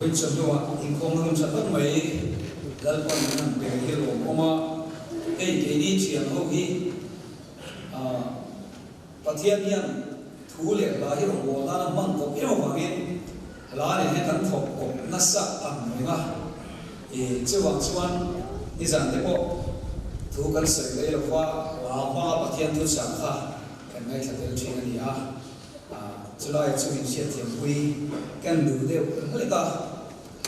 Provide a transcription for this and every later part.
Bây giờ in không hơn sát tất mấy lần còn nằm về cái lỗ mà cái đi chuyện hậu hi và thiên nhiên thú lệ là cái lỗ ta là măng cột yêu vào cái lá này hay thằng thọc cột nó sắc ẩm người ta thì chưa bằng chuan đi dàn thế bộ thú cần sợi đây là hoa và thiên tu sáng ha cái này là cái chuyện này cho lại cho mình sẽ tiền quy cái nữ đều lấy cả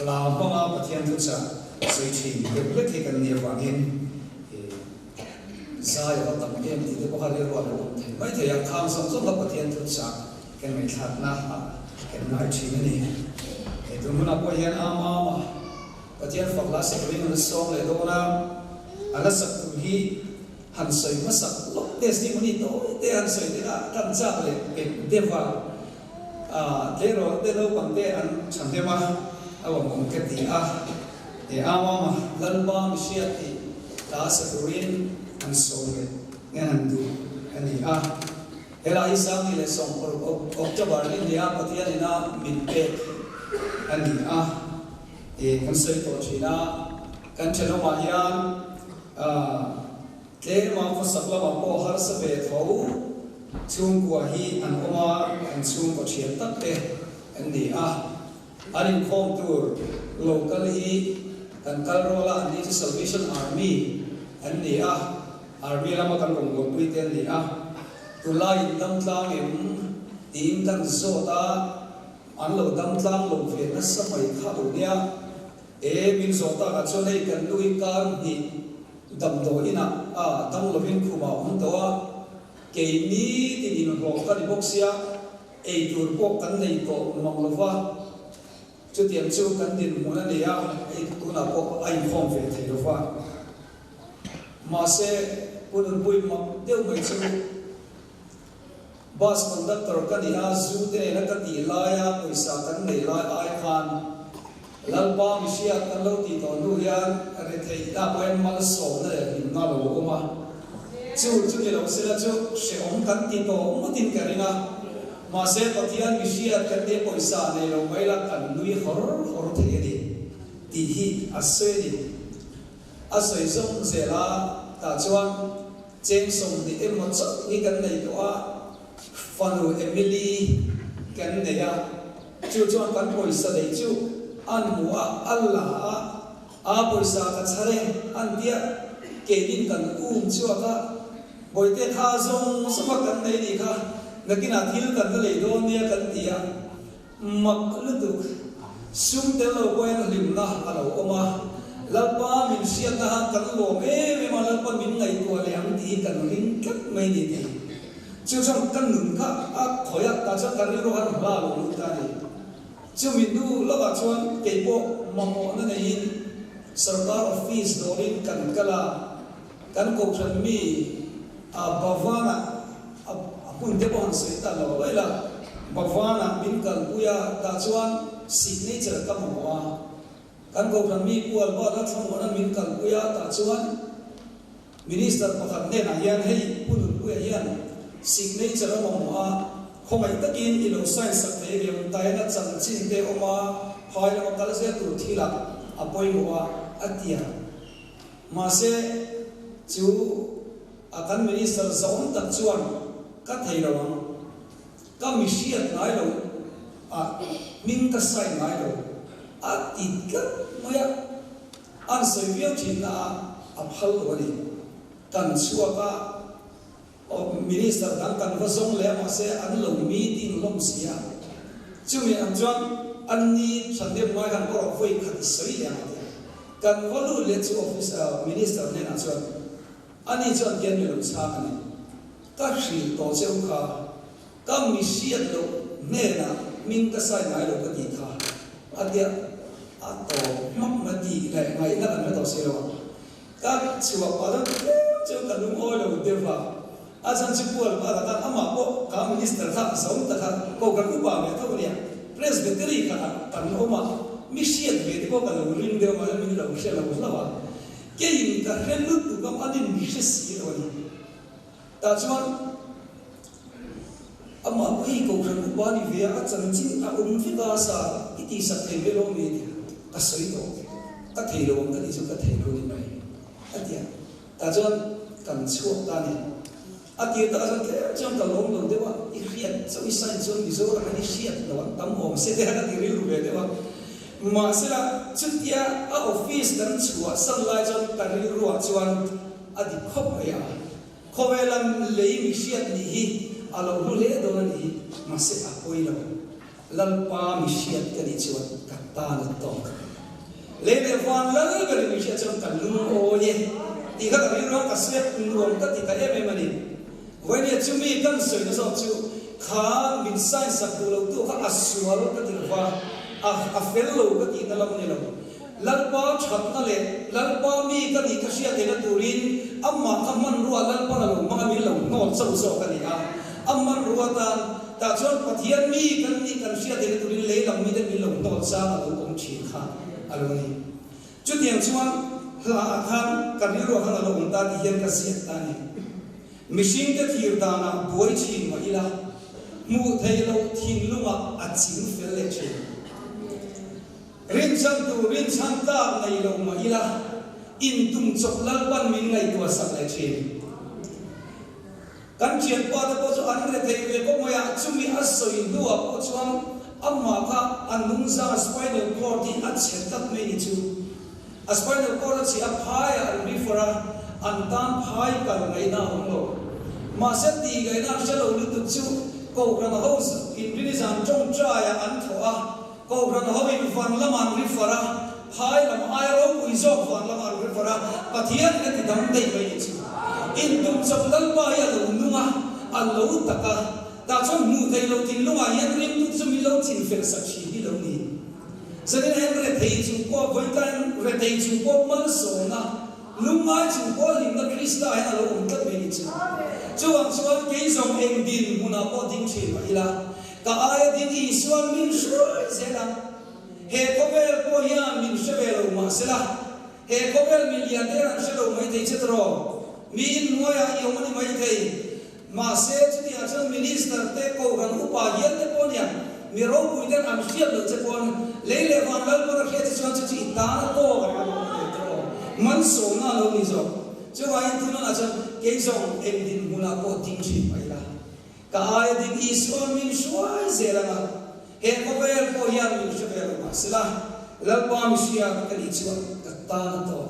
làm phong và thiên tu sáng suy chỉ được biết thì cần nhiều vàng in sai và tập em thì có hai liên quan mấy thầy tham sống rất là thiên tu sáng cái này thật na cái này chỉ này thì tôi muốn nói hiện ama và thiên phật là sẽ bị mình sống lại đâu na anh sắc hi hành soi mất sắc lúc testimony đó để hành soi để là căn chắc lại cái đề vào thế rồi bằng thế anh chẳng thế mà ông cái gì thì ama lần ba mươi sáu thì đã sẽ green hành soi nghe hành du anh đi thế là isang thì lại sống ở cho bà lên đi có thể là na mình kể anh đi thì căn soi tổ chỉ là căn chân nó mà hiền thế mà có sắc là mà có har sa về thấu chung của hi anh oma anh chung của chuyện tất cả anh đi anh không tour local hi anh Kalrola anh đi Salvation Army anh đi Army là mà cần cùng một quy tên đi tu lai đâm tang em tìm cần số ta anh lo đâm tang lo về nó sắp mấy khá đủ nha mình số ta cả chỗ này cần nuôi con thì đầm đồ ina đầm lo bên khu bảo không đó cái ní thì in lo cái bốc xia tour bốc cái này có mong lo va chỗ tiền chỗ cái tiền muốn này cũng là bốc anh không về thì lo va mà sẽ quân bùi mà tiêu mấy chỗ bus conductor cái đi du thế là cái đi lại bùi sa cái này lại ai khan lalpa misia kan lo ti to nu hian re thei da poin mal so na le na lo ma chu ke lo se la chu se om kan ti to mu tin ka ringa ma se pathian misia kan de poisa ne lo mai la kan lui hor thei di ti hi asoi zong ze la ta chuan cheng som di em mo chok ni kan nei to fanu emily kan ne ya chu chuan kan poisa dei chu anh mua Allah poisa ka chare an dia ke din kan chua ka boite kha zong sama kan nei ni kha nakina thil kan le do nia kan tia mak lu du sum te lo koen lim na alo oma lapa min sia na kan lo me ma lapa min ngai ko le am ti kan ring kat mai ni ti chu sang kan nun kha khoya ta cha kan ro han la lo ta ni chúng mình du lo cả chuan cái bộ mong nó này sarkar office đó in cần cái là cần cố gắng mi bavana apun thế bọn sẽ ta lo vậy là bavana min cần puya ta chuan signature cái mong cần cố gắng mi pual bao đó xong rồi min cần puya ta chuan minister pakhat ne na yan hay punun puya yan signature mong không phải tất nhiên ilo sai sắc thế điểm tai na chẳng chín thế oma hai là một cái sẽ tụt thi là apoi mua atia mà sẽ chú akan minister zone tập chuan các thầy rồi các mission nói rồi min các sai nói rồi ati các mấy anh sẽ viết chỉ là hal rồi cần xua ka minister đang cần phải giống lẽ mà sẽ ăn lồng meeting lồng xia chứ mình ăn chọn ăn đi sản phẩm nói rằng có phải khẩn sấy vậy cần có lưu lên cho office minister nên ăn chọn anh đi chọn tiền mình làm sao này các sự tổ chức cả các mission đâu nên là mình cái sai này đâu có gì cả anh đi tổ mắc mà gì này ngày nào anh mới tổ chức đâu các sự hoạt động chứ cần đúng ôi đâu được vào asan cipual para kan ama ko ka minister kha som ta kha ko ka ku ba me to nia presbytery kha pan oma mission ve ko ka lo ring de ma min lo she lo wa ke in ka helu tu kam adin mission si lo ni ta chuan ama ko hi ko kan ku ba ni ve a chan chi a fi ka sa ti sak thei ve lo mi ti ka soi to ka thei lo ka ti chu ka thei lo ni mai atia ta chuan kan chuak ta ni atia ta chuan ke chuan ka lom lo dewa I riat so I sai chuan mi zo ra ni siat lo tam om se te ka ti ri lu ve dewa ma se la chutia a office kan chua san lai chuan ka ri ruwa chuan adi khop ya khovelam lei mi siat ni hi alo lu le do na ni ma se a koi lo lalpa mi siat ka ni chuan ka ta na to le le van la ga ni mi siat chuan ka lu o ye ti ka ri ro ka se nuam ka ti ka e me ni when you to me kan so na so chu kha min sai sak tu lo tu ka aswal ka ti wa a fellow ka ti na lam ni lo lalpa chat na le lalpa mi ka ni ka sia te na turin amma kaman ruwa lalpa na lo mga mi lo no so so ka ni a amman ruwa ta chuan pathian mi kan ni kan sia te na turin le lam mi te mi lo no sa a lo om chi kha a lo ni chu tiang chuan la khan kan ni ruwa khan a lo om ta ti hian ka sia ta ni mishing ka thir da na boi chi ma ila mu thei lo thin lunga a chin fel le che rin chan tu rin chan ta nei lo ma ila in tum chok lal ban min ngai tu sak le che kan chian pa ta po chu an re thei ve ko moya chumi asoi du a po chuan amma ka anung za spinal cord in a chet tak me ni chu a spinal cord chi a phai a ri fora an tan phai kal ngai na hom lo ma se ti gai na se lo lu tu chu ko ran ho in ri zan chong cha ya an thoa ko ran ho in fan la man ri fora phai lam ai ro pui zo fan la man ri fora pathian na ti dam dei mai chu in tum chok dal pa ya lo nunga a lo taka ta chon mu dei lo tin lunga yan rim tu chu mi lo chin fel sak chi hi lo ni zanin hen re thei chu ko voi kan re thei chu ko mal so na lungai chu ko lim na krista ai a lo um ta me ni chu chuang chuan ke zong eng din huna po ding chi ma ila ka ai din I suan min shui zela he ko vel ko ya min shevelo ma sela he ko vel milliarder an shelo mai thei chetro mi in moya I omani mai thei ma se chuti a chang minister te ko ran upa hian te pon ya mi ro pui den am hiat lo che pon leile van lal por he te chuan chuti ta na to man so na lo ni zo chu ai tu na cha ke zong em din mula ko ting chi mai la ka ai din I suan min shuai zela ma he ko vel ko ya min shevelo ma sela lal pa mi sia ka ni chu ka ta na to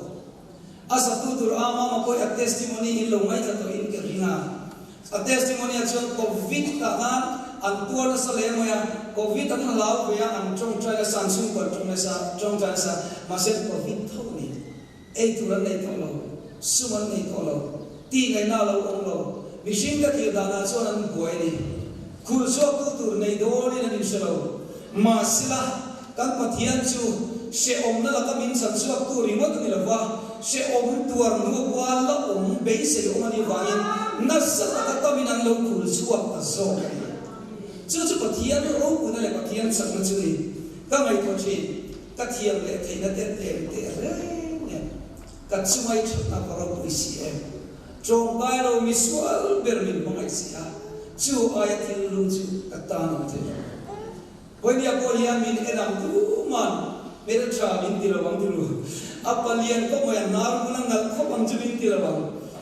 asa tu dur ama ma ko a testimony in lo mai ta to in ke ringa a testimony a chon covid ta na an tuar sa le mo ya covid an lau ko ya an chong cha la san sung ko chong cha sa ma se covid tho ni ei tu ran nei to lo suman nei to lo ti ngai na lo ong lo mi sing ka ti da na chon an boi ni khul so ku tur nei do ni na ni se lo ma sila kan pathian chu she om na la ka min san su tu ri mo tu ni la wa she om tuar nu wa la om be se lo mani wa yin na sa ta ka min an lo khul chuwa ka zo chu pathian ro ku na le pathian sak na chu ni ka mai ko chi ka thiam le thei na te re ka chumai thna ka ro pu si em chong bai lo mi swal ber min mangai si ha chu ai thil lu chu ka ta na te when ya ko ya min edam tu man mere cha min ti lo bang ti lu apalian ko mo ya nar ku nang ngal ko bang chu min ti lo bang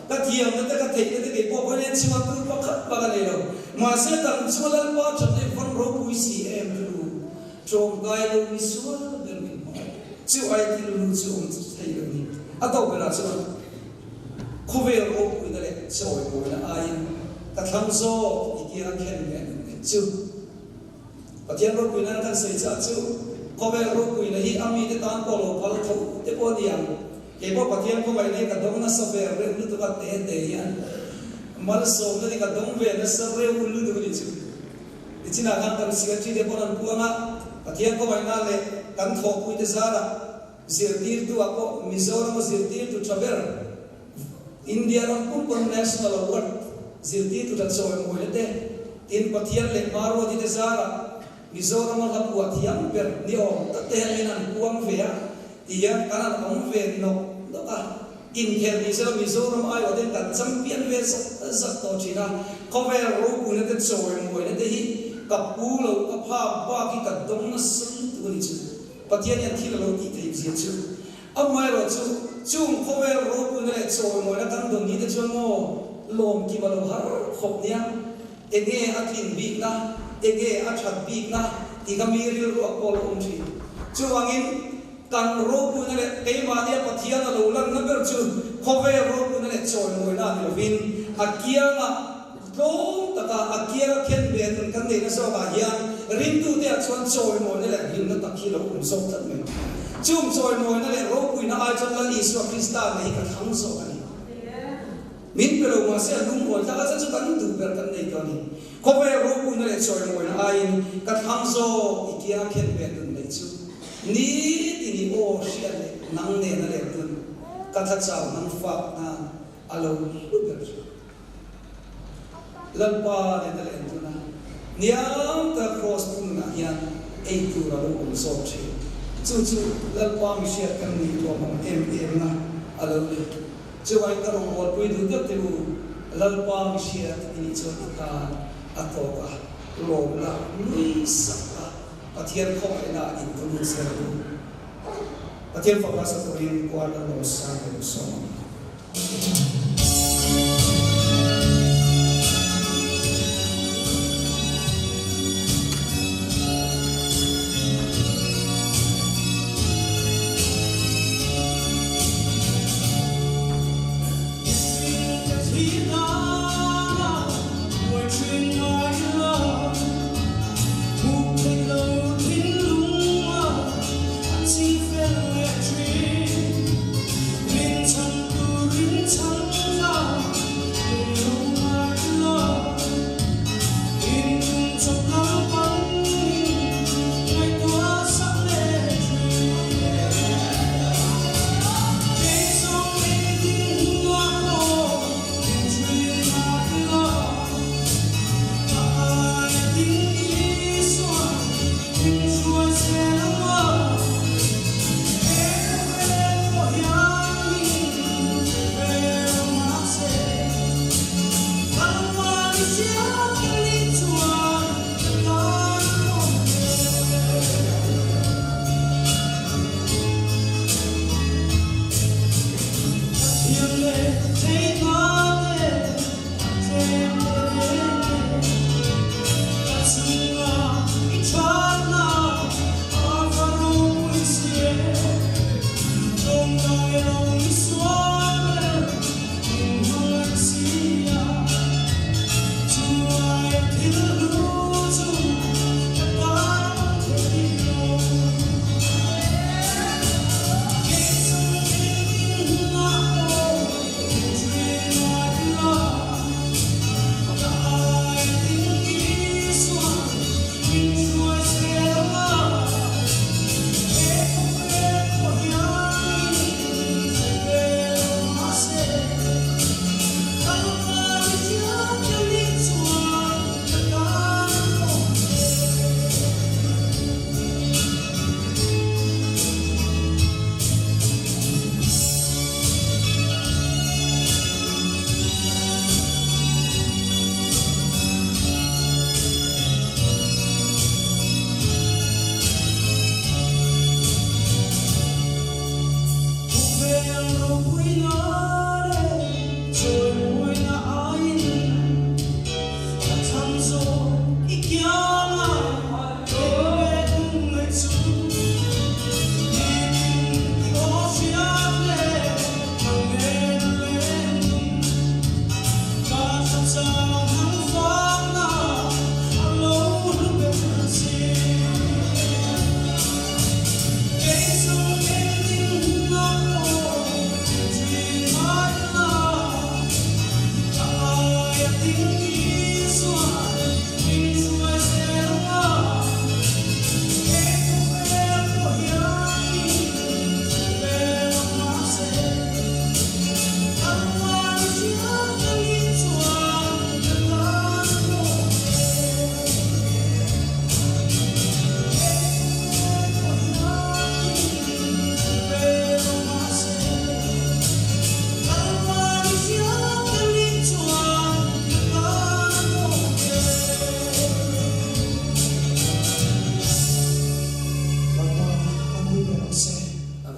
ka thiam na ta ka thei na te ko bo ne chu tu pa khat pa ga le lo ma se tam chulan pa chat le fon ro pu si em tu chong gai lo mi swal ber min chu ai ti lu chu om thei lo ni atau bela chu khovel ro pu na le choi mo na ai ka thang zo ikia khen ne chu pathian ro pu na kan sei cha chu khovel ro pu na hi ami te tan ko lo pal tho te po diam ke bo pathian ko bai ne ka dong na sa ver re lu to ka te yan mal so na ka dong ve na sa re u lu du ni chu ichina kan kan siga chi de ponan puanga pathian ko bai na le kan tho pu te zara zirtir tu ako Mizoram zirtir tu chaber India ram pun national award zirtir tu tan soy mo lete tin pathian le maro di te zara Mizoram la pu athiam per ni o ta te linan puang ve ya tiang kanan ong ve no do ka in kher ni sa Mizoram ai o den kan champion ve sa to china cover ro pu le te soy mo lete hi ka pu lo ka pha ba ki ka dong na sun tu đi chứ bắt tiền nhận thi là lâu ít thì gì chứ ông mai rồi chứ chung không về rồi cũng này rồi mỗi lần tăng đồng như thế chứ ngô lom kia vào har khop nia ege atin big na ege athat big na igamiri ro akol omji chu angin kan ro ku na le ke ma dia pathian a lo lan na ber chu khove ro ku na le choi moi na ni lovin akia ma dong taka akia khen be nun kan nei na so ba hian rin tu te chuan choi moi na le hin na takhi lo um so tat me chum choi moi na le ro ku na ai chang la isu krista nei ka thang so ani min pero ma se lung bol ta ka chu kan du ber kan nei ka ni khove ro ku na le choi moi na ai ka thang so ikia khen be nun nei chu ni ini o sia le nang ne na le tun ka tha chau nang fa na alo lugar lalpa ne na le tun na niam ta cross pun na hian ei tu ra lo om so che chu chu lalpa mi sia kan ni to ma em na alo le chu ai ka ro bol pui du ta te lu lalpa mi sia ni chu ta atoka lo la ni sa Pathian kho ina in tu se ru Pathian fa sa ko rin ko ala no sa ko so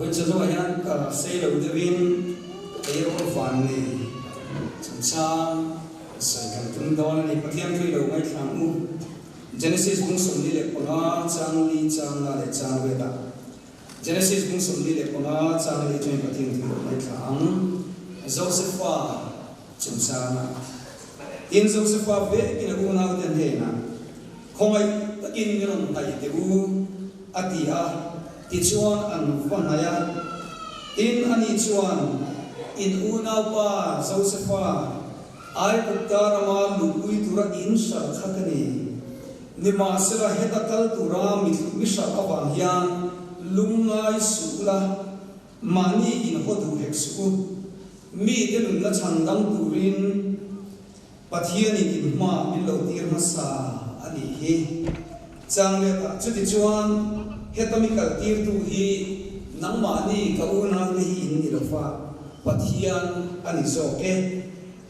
với cho tôi anh cả xây đầu tư viên cái ô phản này chúng ta xây cái trung đó này có thiên thuy đầu ngay thằng u Genesis cũng sống đi lệ của nó trang lý trang là để trang về đó Genesis cũng sống đi lệ của nó trang lý cho có thiên thuy đầu ngay thằng Joseph chúng ta in Joseph về cái là u nào tên thế nào không ai tất nhiên như là thầy tiểu atia ichuan an vanaya in ani chuan in una pa Joseph ai uktarama lupui tura in sar khakani nima sera hetakal tura misha awan hian lungai sula mani in hodu heksu mi delun la chandang turin pathian in ma min lo tir masa ani hi changle ta chuti chuan hetamical tir tu hi nangmani ka una te hi in nilofa pathian ani zoke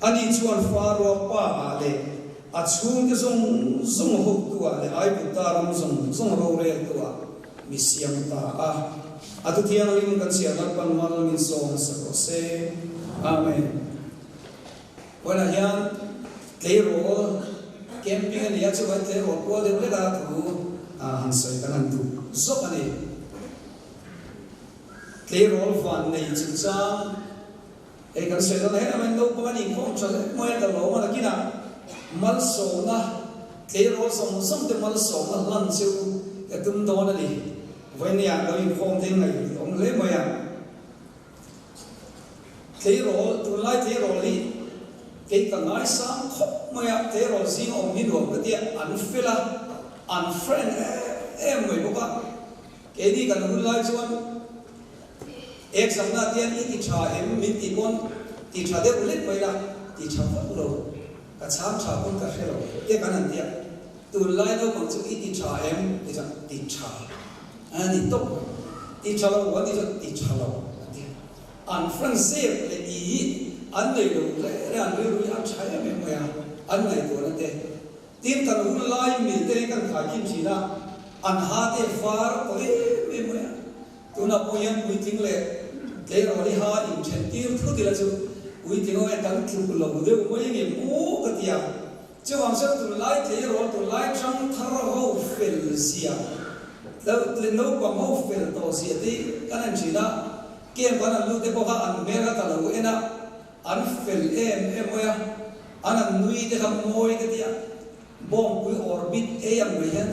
ani chuan faro pa ale achung ke zong ho tu ale ai putaram zong ro re tu a misiam ta a atu thiang lim kan sia nak pan mal min song sa ko se amen wala yan Tero camping and yet what they were called the weather to answer the two. So, Tero van nature, a consider and no money from where the law on Akina Malsona, Tero some the Malsona Lansu at Dundonally when they are going home thing like only Maya Tero to light Tero. Cái cả nói sáng khóc mà ya thế rồi xin ông đi đuổi cái tiệm ăn phê là ăn friend em người bố con cái đi cần hôn lại chuan em sống na tiền ít thì trả em mình thì con thì trả được lít vậy là thì trả phát lâu cả sáng trả con cả phê lâu cái cái này tiệm từ lại đâu bằng chữ ít thì trả em thì trả anh thì tốt thì trả lâu quá thì trả lâu ăn friend save là ý anh này đâu đấy anh này rồi anh trái em mà anh này của nó thế tin cần hôn lại mình thế cần khai kim chỉ là anh hát thế phá có em mà tôi nói bây giờ quý tiếng lệ thế rồi đi hát in trên tiếng thứ thì là chứ quý tiếng anh cần chụp lâu đấy mấy người mua cái gì chứ hoàng sắc tôi lại thế rồi tôi lại trong thar hậu phèn xia đâu lên nấu bằng hậu phèn to xia thì cái này chỉ là kia còn là lúc đấy có anh nghe là cả lâu em à anh phèn em ơi anh nuôi để làm mồi cái gì bom quý orbit em vậy hen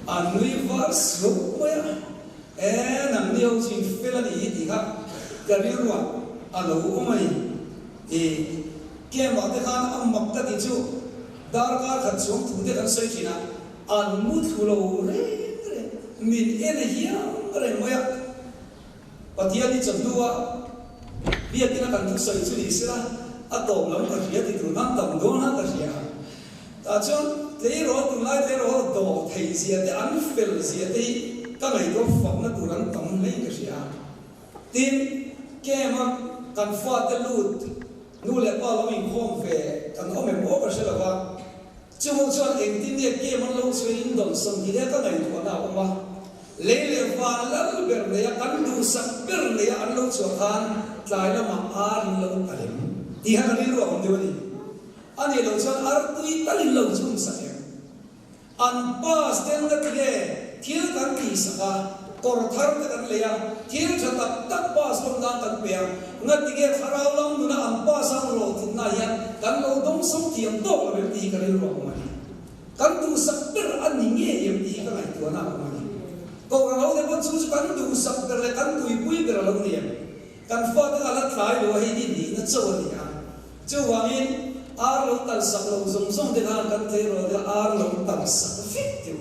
anh nuôi vợ sụp ơi nằm nhiều chuyện phèn là gì thì khác cái điều đó anh lâu mà thì kia mà cái khán anh mặc cái gì chứ dar ka khát xuống thủ để anh xây chỉ là anh muốn thu lâu đấy mình em hiếm cái này và thì anh đi chọn đua bây giờ cái nó cần xây xử lý ra à tổng lắm cái gì thì tụi nó tổng đó nó cái gì à chứ thế rồi tụi lại thế rồi đồ thầy gì thì anh phải gì thì cái này có phẩm nó tụi nó tổng lấy cái gì à tin cái mà cần phát cái lụt nu lệ bao lâu mình không về cần ông mình mua cái gì là vậy chứ không cho anh tin được cái mà lâu xưa in đồng sông thì cái này tụi nó không mà lấy lệ van lắm bèn này ăn đủ sạch bèn này ăn lâu cho ăn lại là mà ăn lâu cái thì hắn đi rồi ông đi anh ấy lâu cho ăn tuy ta đi lâu chung sạch ăn pas tên cái gì thiếu cái gì sao còn thar cái này là thiếu cho ta tất pas không đang cần bèn ngay cái khảo long nó ăn pas sang rồi thì này kan lâu đông sống thiền tốt là việc gì cái này rồi ông ấy kan đủ sạch bèn ăn những gì em đi cái này tụi nó ông ấy câu nói thế vẫn chú kan đủ sạch bèn là kan tùy bùi bèn là lâu niệm kan phát cái là thái đồ hay đi nó trâu đi à chứ hoàng in ar lâu tận sạch lâu dùng dùng thì kan thế rồi thì ar lâu tận sạch fit tiêu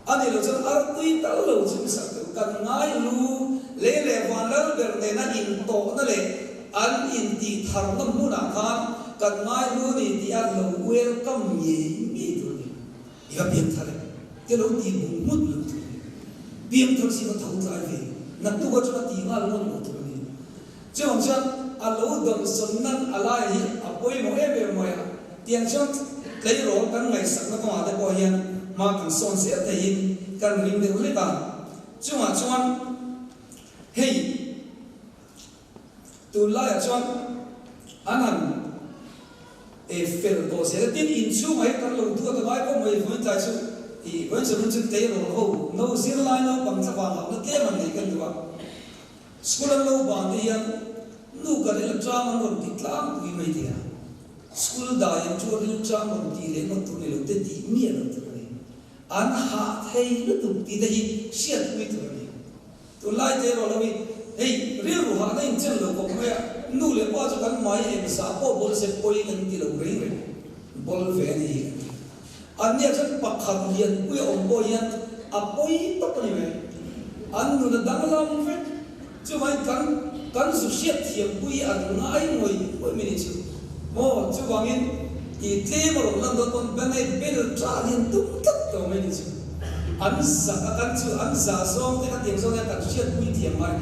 anh ấy lâu cho ar tuy tận lâu dùng sạch kan ngay lu lê lê van lal bèn này na in to na lê an in ti thar na mu na kan kan ngay lu ni ti ar lâu welcome gì thôi ya biếng thar cái lâu ti mút luôn biếng thar si có thấu trái về nãy tôi có cho nó tiếng Anh luôn một thôi chứ không chắc anh lâu đồng xuân nan alai à bôi mỗi em mọi tiếng chắc lấy rồi cái ngày sáng nó còn ở đây bao nhiêu mà cần son sẽ thấy cần linh đều lấy cả chứ mà cho anh tu lai chuan anan e fel to se tin in chu mai kan lo tu ta mai ko mai voi tai chu i voi chu chu te ro ho no zir lai no bang cha ba no ke man nei kan duwa school lo ba ni yan nu ka le tra man ro ti tlang tu mai dia school da yan chu ri tra man ti le no tu le lo te ti mi lo tu ni an ha thei lu tu ti da hi siat mi tu ni tu lai te ro lo wi hey ri ru ha da in chen lo ko me nu le pa chu kan mai em sa po bol se poi kan ti lo ri ri bol ve ni an nia chan pakhat hian pui om bo hian a poi to ni me an nu da dang lam ve chu mai kan su siat thiam pui an na ai ngoi poi mi ni chu mo chu wangin i te mo lan do ton ben ai bel tra hian tum tak to me ni chu an sa kan chu an sa song te ka tiang song kan siat pui thiam mai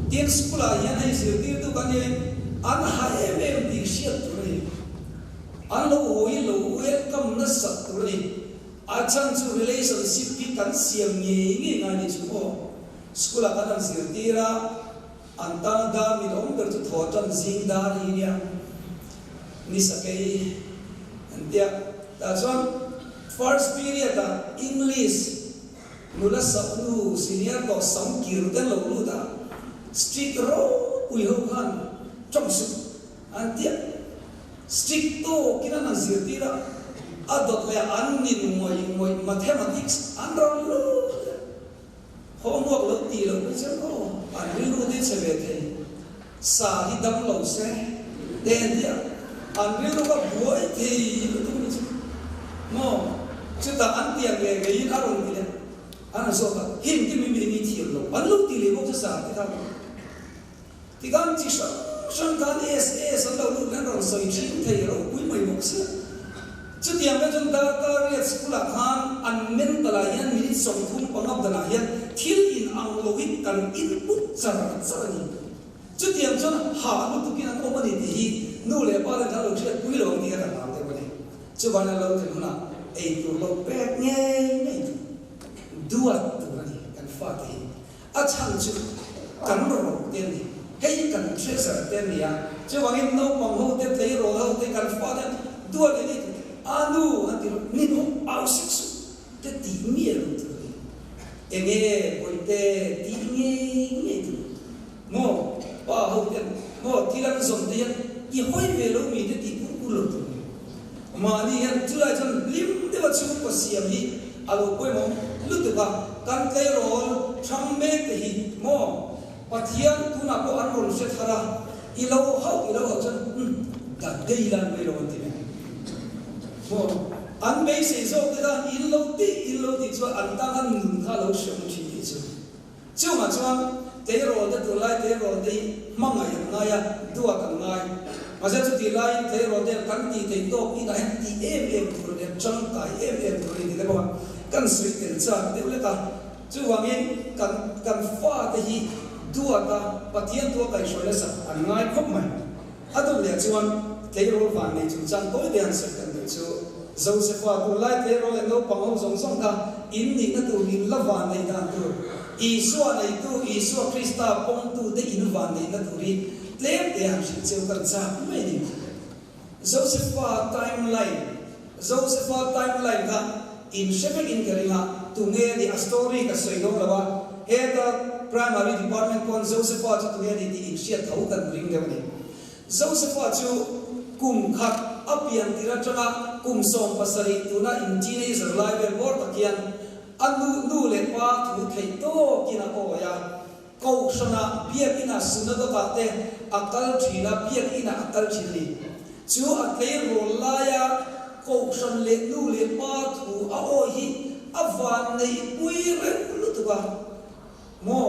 tiên school là hiện nay sự tiêu tu cái này anh hai em đi siết rồi anh lâu hồi cầm nó sập rồi anh chẳng chú relationship bị cắn xiêm nhẹ ngay đi chú cô school là cái anh siết đi ra anh ta đã mình ông được thọ chân riêng đã đi nha ni sa cái anh tiệt đã chọn first period là English nu là sập nu senior có sống kiểu cái lâu nu đã street road ui hậu khan trong sự anh tiếc street to kina na zirti ra adot le an nin ngoi mathematics an ron lo homework lo ti lo chen ko an ri lu de cheve the sa hi dam lo se den dia an ri lu ka buai the lu tu ni mo chu ta an tiang le ge yin aron ti le an so ka him ti mi ni ti lo an lu ti le mo cha sa ti ta thì con chỉ sợ sân con es sân đầu lúc đó rồi chín thầy rồi quý mày một xưa chứ tiền cái chúng ta riết school là han an men ta là yan minit song khung bằng ngọc là yan thiếu in ang logic cần input ra ni chứ tiền cho hạ lúc tu kia nó có gì thì nu lệ ba lần đầu chuyện quý lòng thì là làm thế vậy chứ bạn là lâu thì nó là ai tu lâu bé nghe này đua tu này cần phát thì chẳng chứ cần rồi tiền thì hay cần treasure tên gì à chứ bằng em nấu bằng hô tên thấy rồi hô tên cần phát tên đua cái gì anu anh thì nên không ao sức cái tí nghĩa luôn thôi em nghe bồi tê tí nghe thôi mò ba hô tên mò thì làm giống tên cái hơi về lâu mình cái tí cũng luôn thôi mà đi anh chú lại chân lim để mà chú có xiêm đi alo quay mò lúc đó cần cái rồi trong mê cái gì mò Pathian tu nak ko anol se thara ilo hau chan da dei lan me lo ti me mo an be se zo te da ilo ti cho an ta han nun kha lo shom chi ti chu ma chuan te ro da tu lai te ro te mang ai na ya dua kan ngai ma se chu ti lai te ro te kan ti te to i da ti em pro de chang tai em pro ni le ba kan sui ten cha te le ta chu wangin kan fa te hi dua ta pathian tua kai shoi la sa an ngai khop mai adu le chuan teiro van nei chu chan toi de an sa kan de chu Josepha tu lai teiro le no pang hong song song ta in ni na tu ni la van nei dan tu Isua nei tu Isua Krista pong tu de in van nei na tu ri tlem te han shi cheu kan cha mai ni Josepha timeline ka in shepherd in karinga tu nge di a story ka soi do lawa heta primary department kon Josepha chu tu ni ti in sia thau kan ring de ni Josepha chu kum khat apian tira changa kum som pasari tu na in teenager live bor takian anu nu le pa thu thei to kina ko ya ko sana bia ina suna do ta te akal thina bia ina akal thili chu a te ro la ya ko san le nu le pa thu a o hi avan nei pui re lu tu ba mo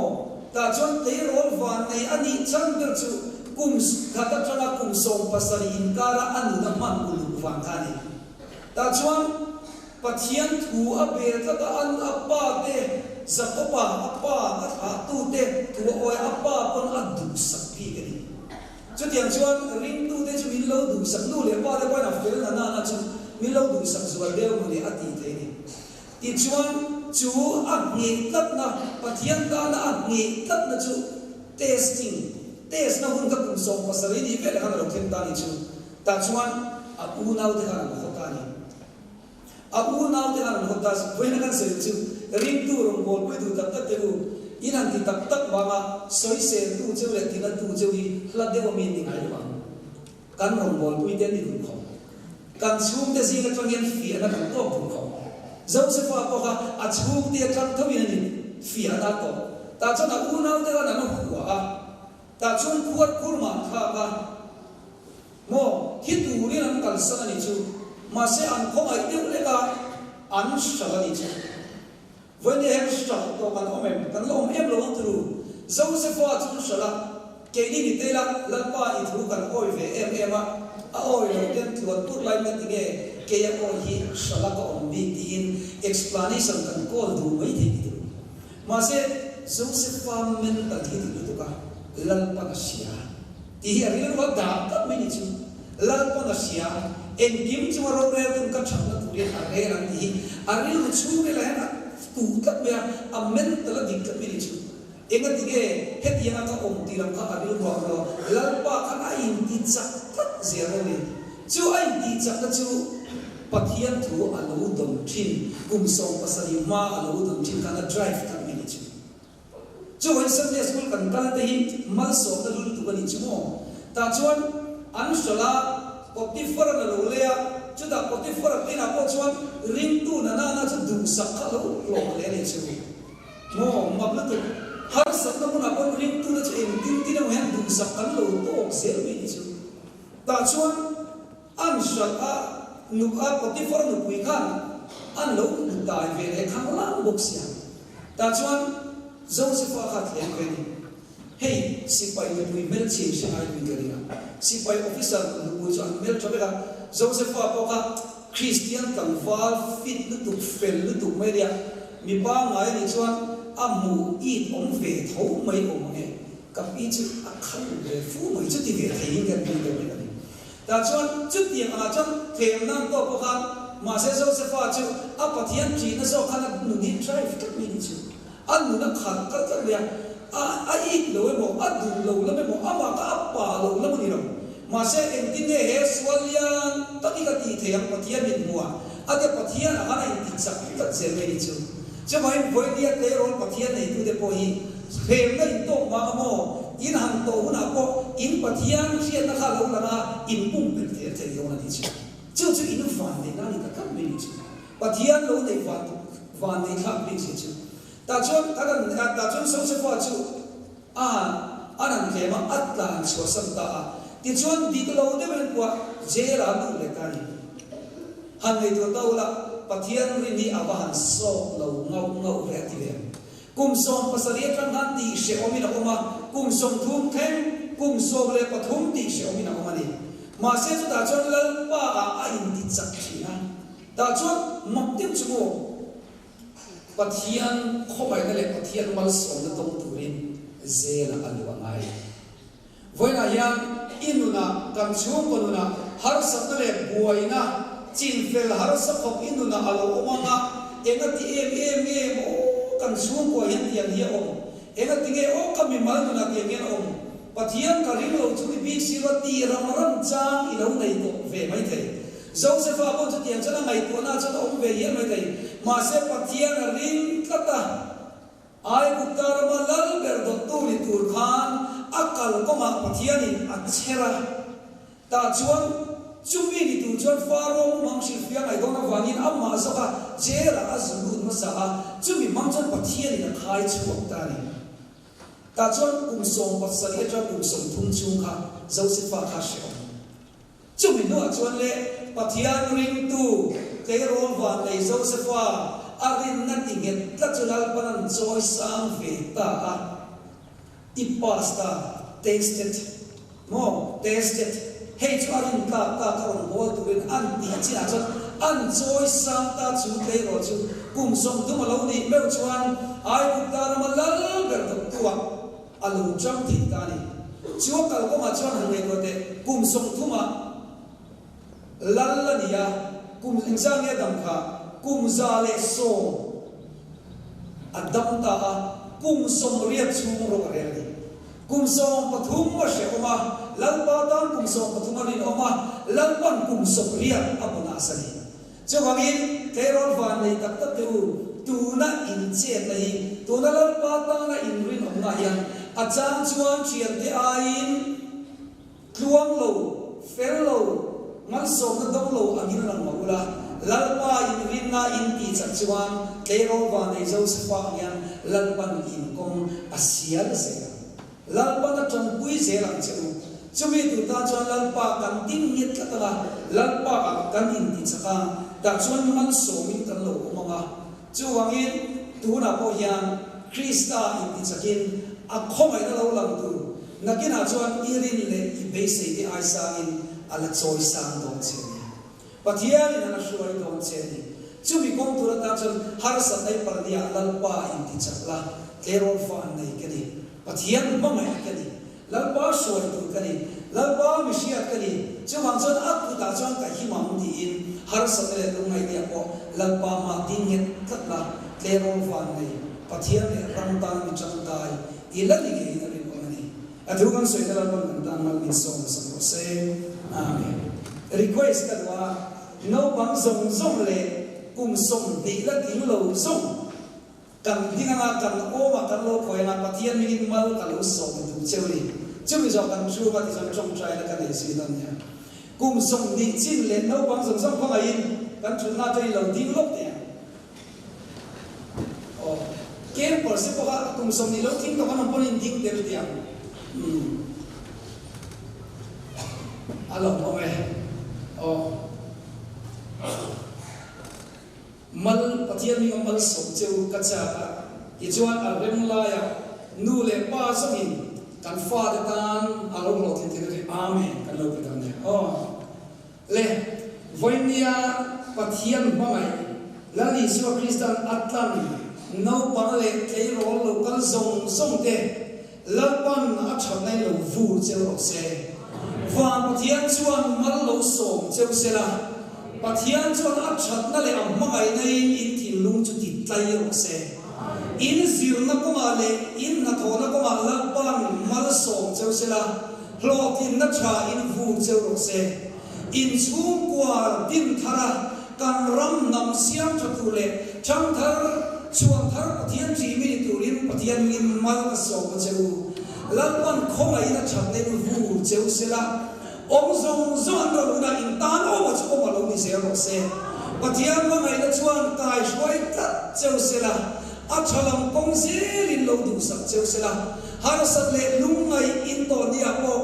ta chon te rol van nei ani chang ber chu kum khata changa kum som pasari in kara anu na man ulu van thani ta chon pathian thu a ber ta an appa te zakopa appa a tu te thu oi appa kon adu sakpi gani chu tiang chon ring tu te chu min lo du sak nu le pa le pa na fel na na chu min lo du sak zual deu mu le ati te ni ti chuan chu a nge tat na pathian ta na a nge tat na chu testing tes na hun ka kum som pasari ni ve la kan ro them ta ni chu ta chuan a u nau te kan ho ta ni a u nau te kan ho ta voi na kan se chu ring tu rong bol pui du tak tak te lu inan ti tak tak ba ma soi se tu chu le ti na tu chu hi hla de wa mi ni ai ba kan rong bol pui te ni du kho kan chum te zi na tong yan fi na kan to du kho Joseph a ko ka a chum te tang tho ni fi na to ta chuan a u nau te kan na hu a ta chuan khuat khurma kha ka mo hi tu ri an kal sa ni chu ma se an khom ai te le ka an sha ni chu when they have struck to kan omem kan lo em lo tru Joseph a chu shala ke ni te la pa I thu kan oi ve em a oi lo ten tuat put lai na tinge ke ya ko hi shala ko om bi tin explanation kan call du mai thi tu ma se Joseph a men ta thi tu ka lal pa na sia ti hi ari lo da ta me ni chu lal pa na sia en kim chu ro re tu ka chang na tu ri a re ran ti ari lu chu re la na tu kat me a men ta la dik kat me ni chu enga tige het yang ka om ti ram ka ari ro ro lal pa ka na in ti chak tak zero ni chu ai ti chak ka chu pathian thu a lo dom thin kum som pasari ma a lo dom thin ka na drive kat me ni chu chu when Sunday school kan kal te hi mal so ta lu tu ka ni chu mo ta chuan an shala Potiphar na lo le chu da Potiphar te na po chuan ring tu na na chu du sak kha lo lo le ni chu mo mabla tu har sak na mun apon ring tu na chu en tin tin na han du sak kan lo to sel me ni chu ta chuan an shala nu a Potiphar nu pui khan an lo dai ve le khang la bok sia ta chuan Joseph a khat le ke ni hey sipai nu pui mel chi sha ai ni ke na sipai officer nu chu an mel thobe ka Joseph a po ka Christian tang fal fit nu tu fel nu tu me dia mi pa ngai ni chuan amu I om ve tho mai om nge ka pi chu a khal ve fu mai chu ti ve thei ke ni ke ni ta chuan chu ti a chuan them nan to po ka ma se Joseph a chu a pathian ji na so khan nu ni drive ka mi ni chu an nu na khat ka ka ya a I lo mo a du lo la me mo ama ka pa lo la mo ni ro ma se en tin ne he swalian ta ki ka ti them pathian min mua a de pathian a kana in ti sak ta se me ni chu che mai voi ni a te ro pathian nei tu de po hi hem na in to ma mo in han to na ko in pathian sia na kha lo la na in pum pe te te yo na ni chu chu in fan de na ni ka ka me ni chu pathian lo nei van nei kha me chi chu ta chuan so se fa chu anan ke ma atlan so sam ta ti chuan di to lo de ben kwa je ra nu le ka ni han nei to ta la pathian ri ni abahan so lo ngau he ti le kum som pasari tang han ti she omi na oma kum som thum them kum som le pathum ti she omi na oma ni ma se chu ta chuan lal pa a in ti chak thi na ta chuan mak tim chu mo pathian khomai na le pathian mal som na tong turin zela alwa ngai voina yang inuna kam chum konuna har sakna le buaina chin fel har sakhop inuna alo omanga engati em o kam chum ko yan tian hi om engati ge o kam mi mal na ke ngen om pathian ka ring lo chu bi sirati ram chang i lo nei ko ve mai thei Joseph a bon chu tian chana ngai to na chu om ve yen mai thei ma se pathian ring kata ai butar malal ber do tu ni tur khan akal ko ma pathian in achera ta chuan chumi ni tu chuan faro mang shil fiang ai dona wanin amma saka jera azulu ma sa chumi mang chuan pathian in khai chuak ta ni ta chuan som pasari cha som thum chung kha Joseph a kha she chumi no chuan le pathian ring tu te rol van nei Joseph a rin na tinget ta chulal panan joy sang ve ta ipasta tasted hey chu arin ka ron ho tu rin an ti chi a chon an joy sang ta chu te ro chu kum som tu ma lo ni meu chuan ai bu ta ma lal ber tu tua alu chang ti ta ni chu kal ko ma chuan han nei ro te kum som tu ma lal la ni ya kum insang ya dam kha kum za le so adam ta kum som ria chu ro re ni kum som pathum ma she oma lalpa tan kum som pathum rin oma lalpan kum som riam abuna sani chawangin terol van nei tak tak tu na in che nei tu na lalpa tan na in rin omna hian achang chuan thian te ain kluang lo fel lo mal som na dom lo angin rang maula lalpa in rin na in ti chak chuan terol van nei josepha hian lalpan in kong asial se lalpa na tangpui se lang chu chumi tu ta chuan lalpa kan ding hit la lalpa kan in ti chaka ta chuan man somin kan lo omanga chuwangin tu na po hian krista in ti chakin a khomai na lo lang tu nakina chuan irin le I be se ti ai sa in ala choi sang dong che ni pathian in ala shuai dong che ni chumi kong tu ta chuan har sa dai par dia lalpa in ti chakla terol fa nei kani pathian mamai kani lalpa shuai tu kani lalpa mishia kani chuwang chuan aku ta chuan ka himam ti in har sa le lungai dia ko lalpa ma ding het tatla terol fa nei pathian le rang tan mi chang tai ilani ge ri ko ni adu kan soi da lalpa kan tan mal min som sa ko se amen request ka wa no bang zong le kum som ti la ding lo zong kan ding nga kan o ma kan lo ko na pathian mi mal kan lo som tu cheuri chumi zo kan chu ba ti zo chong trai la kan si dan ya kum som di chin le no bang zong ko ai kan chu na tai lo ding lok te o ken por se ko ga kum som ni lo ting to kan pon in ding te dia alo o me o mal pathian mi mal som cheu ka cha ka I chuan a rem la ya nu le pa sangin kan fa de tan alo lo tin tin amen kan lo pe dan o le voinia pathian bangai lali so kristan atlan no parale kei rol lo kal zong te lalpan a chhap nai lo vu cheu ro se wa pathian chuan mal lo som cheu se la pathian chuan a chhat na le am mangai nei in thin lung chu ti tlai ro se in zir na ko ma le in na tho na ko ma lalpan mal som cheu se la hlok in na cha in vu cheu ro se in chung kwa din thara kan ram nam siam thatu le chang thar chuan thar pathian ji mi turin pathian min mal ka so ko cheu lalpan khomai na chat ne vu cheu se la om zong ro na in tan o ma chu ma lo ni se ro se pathian ma ngai na chuan kai shoi ta cheu se la a chalam kong se lin lo du sak cheu se la har sat le lungai in to nia ko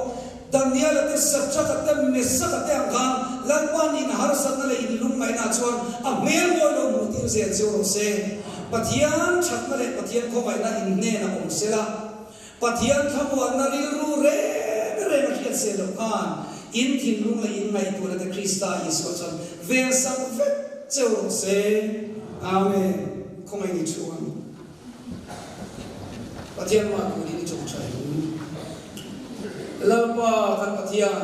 Daniel te sabcha te messa te kan lalpan in har sat le in lungai na chuan a mel mo lo mu ti se cheu ro se pathian chat na le pathian ko mai na in ne na om se la pathian thamwa na ri ru re ma khiat se lo kan in thin lung la in mai tu la te krista isu chan ve sam ve cheu ro se amen ko mai ni chuan pathian ma ku ni chung chai lalpa kan pathian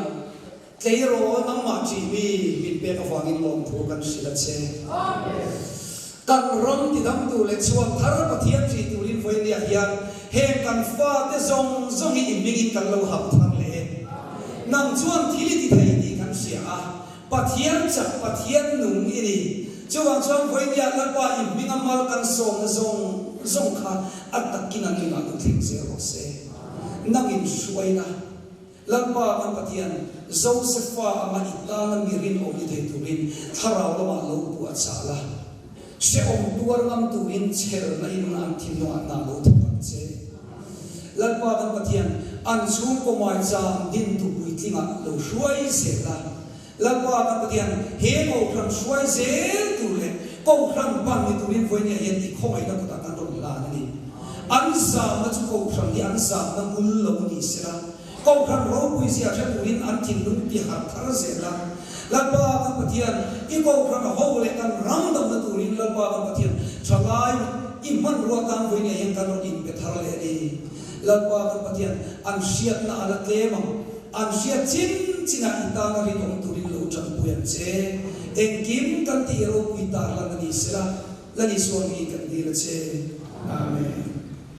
tleiro nang ma chi mi min pe ka wangin lom thu kan sila che amen kan ram ti dam tu le chuan thar pathian chi turin voi ni hian he kan fa te zong hi mingin kan lo hap thang le nang chuan thili ti thei ti kan sia pathian chak pathian nung ini chuan voi ni lalpa in mingamal kan zong kha atakin an na tu thing se ro se nangin suaina lalpa kan pathian Josepha ama itana mirin o ni thei turin tharau lama lo pu achala se om tuar ngam turin chel na in an thin no na lo thukan che lalpa kan pathian an chung ko mai cha din tu pui thinga lo shuai se la lalpa kan pathian he ko kram shuai se tu le ko kram ban ni turin voi ni yen ti khoi na ta kan ron la ni an sa na chu ko kram ni an sa na mul lo ni se la ko kram ro pui sia cha turin an thin lung pi har thar se la lalpa kan pathian I ko kram ho le kan rang dam na turin lalpa kan pathian chalai I man ro kan voi ni yen kan ron in pe thar le ni lalpa kan pathian an siat na ala tlema an siat china ita na ri dong turin lo chan puyan che en kim kan ti ro pui ta la ni sela la ni so ni kan di la che amen